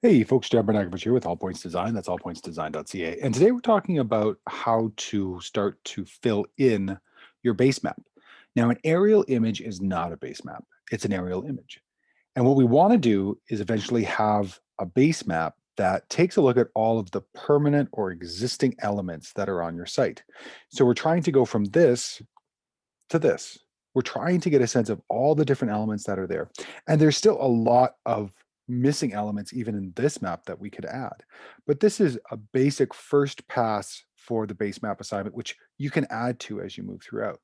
Hey folks, Bernakevitch here with All Points Design. That's allpointsdesign.ca. And today we're talking about how to start to fill in your base map. Now, an aerial image is not a base map, it's an aerial image. And what we want to do is eventually have a base map that takes a look at all of the permanent or existing elements that are on your site. So we're trying to go from this to this. We're trying to get a sense of all the different elements that are there. And there's still a lot of missing elements even in this map that we could add. But this is a basic first pass for the base map assignment, which you can add to as you move throughout.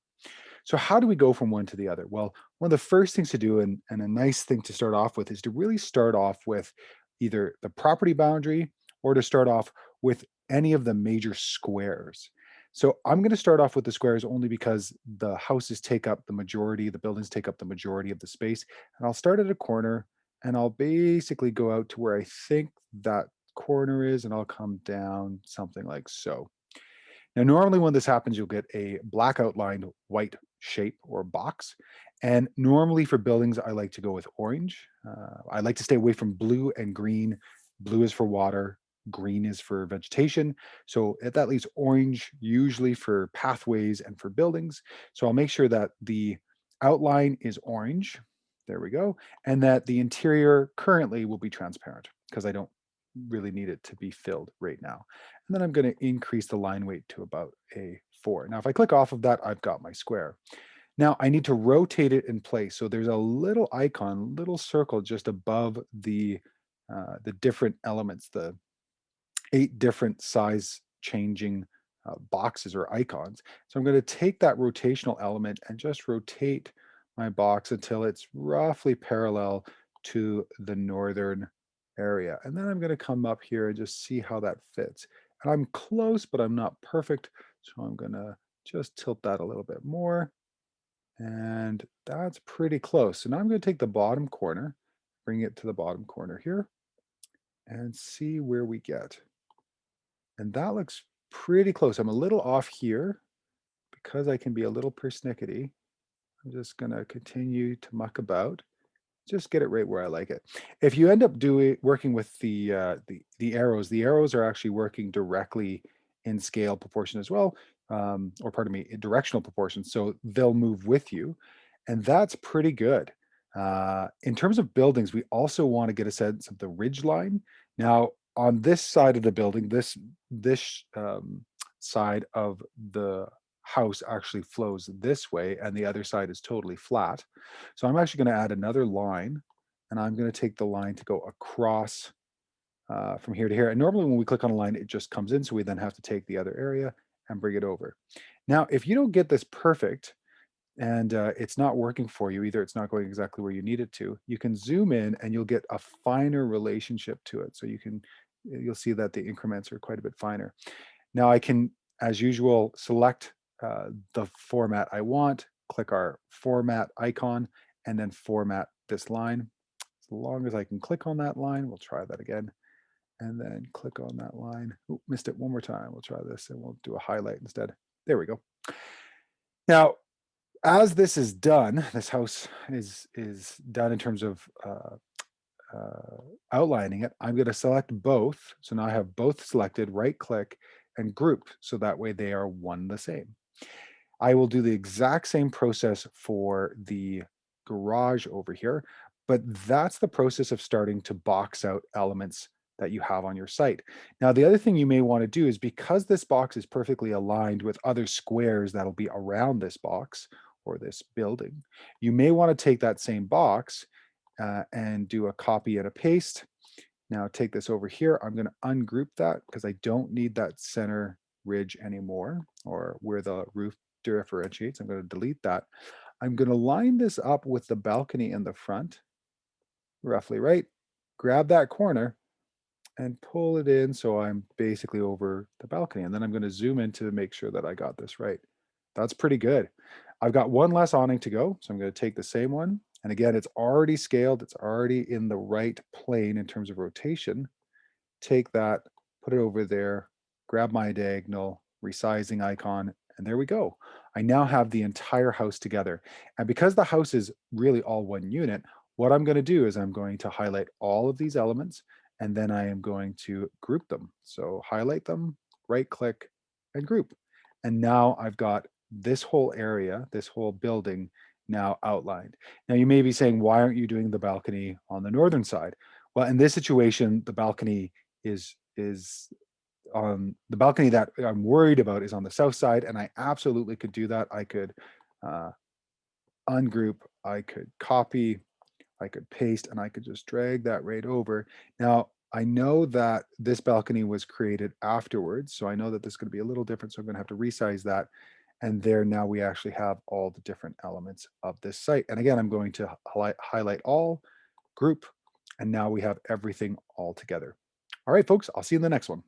So how do we go from one to the other? Well, one of the first things to do, and a nice thing to start off with, is to really start off with either the property boundary or to start off with any of the major squares. So I'm going to start off with the squares only because the houses take up the majority, the buildings take up the majority of the space. And I'll start at a corner and I'll basically go out to where I think that corner is, and I'll come down something like so. Now, normally when this happens, you'll get a black outlined white shape or box. And normally for buildings, I like to go with orange. I like to stay away from blue and green. Blue is for water, green is for vegetation. So that leaves orange usually for pathways and for buildings. So I'll make sure that the outline is orange. There we go. And that the interior currently will be transparent because I don't really need it to be filled right now. And then I'm going to increase the line weight to about a 4. Now, if I click off of that, I've got my square. Now I need to rotate it in place. So there's a little icon, little circle just above the different elements, the 8 different size changing boxes or icons. So I'm going to take that rotational element and just rotate my box until it's roughly parallel to the northern area. And then I'm going to come up here and just see how that fits. And I'm close, but I'm not perfect. So I'm going to just tilt that a little bit more. And that's pretty close. So now I'm going to take the bottom corner, bring it to the bottom corner here, and see where we get. And that looks pretty close. I'm a little off here because I can be a little persnickety. I'm just going to continue to muck about, just get it right where I like it. If you end up working with the arrows are actually working directly in scale proportion as well, or pardon me, in directional proportion. So they'll move with you, and that's pretty good. In terms of buildings, we also want to get a sense of the ridge line. Now, on this side of the building, this side of the house actually flows this way, and the other side is totally flat. So I'm actually going to add another line, and I'm going to take the line to go across from here to here. And normally when we click on a line, it just comes in. So we then have to take the other area and bring it over. Now, if you don't get this perfect and it's not working for you, either it's not going exactly where you need it to, you can zoom in and you'll get a finer relationship to it. So you'll see that the increments are quite a bit finer. Now I can, as usual, select the format I want, click our format icon, and then format this line. As long as I can click on that line, we'll try that again, and then click on that line. Ooh, missed it one more time. We'll try this and we'll do a highlight instead. There we go. Now, as this is done, this house is done in terms of outlining it. I'm going to select both. So now I have both selected, right click and grouped. So that way they are one the same. I will do the exact same process for the garage over here, but that's the process of starting to box out elements that you have on your site. Now, the other thing you may want to do is, because this box is perfectly aligned with other squares that'll be around this box or this building, you may want to take that same box and do a copy and a paste. Now take this over here. I'm going to ungroup that because I don't need that center ridge anymore, or where the roof differentiates. I'm going to delete that. I'm going to line this up with the balcony in the front, roughly right. Grab that corner and pull it in so I'm basically over the balcony. And then I'm going to zoom in to make sure that I got this right. That's pretty good. I've got one less awning to go. So I'm going to take the same one. And again, it's already scaled. It's already in the right plane in terms of rotation. Take that, put it over there, grab my diagonal resizing icon, and there we go. I now have the entire house together. And because the house is really all one unit, what I'm going to do is I'm going to highlight all of these elements, and then I am going to group them. So highlight them, right click, and group. And now I've got this whole area, this whole building now outlined. Now you may be saying, why aren't you doing the balcony on the northern side? Well, in this situation, the balcony is on the balcony that I'm worried about is on the south side, and I absolutely could do that. I could uh, ungroup, I could copy, I could paste, and I could just drag that right over. Now, I know that this balcony was created afterwards, so I know that this is going to be a little different, so I'm going to have to resize that. And there now we actually have all the different elements of this site. And again, I'm going to highlight all, group, and now we have everything all together. All right, folks, I'll see you in the next one.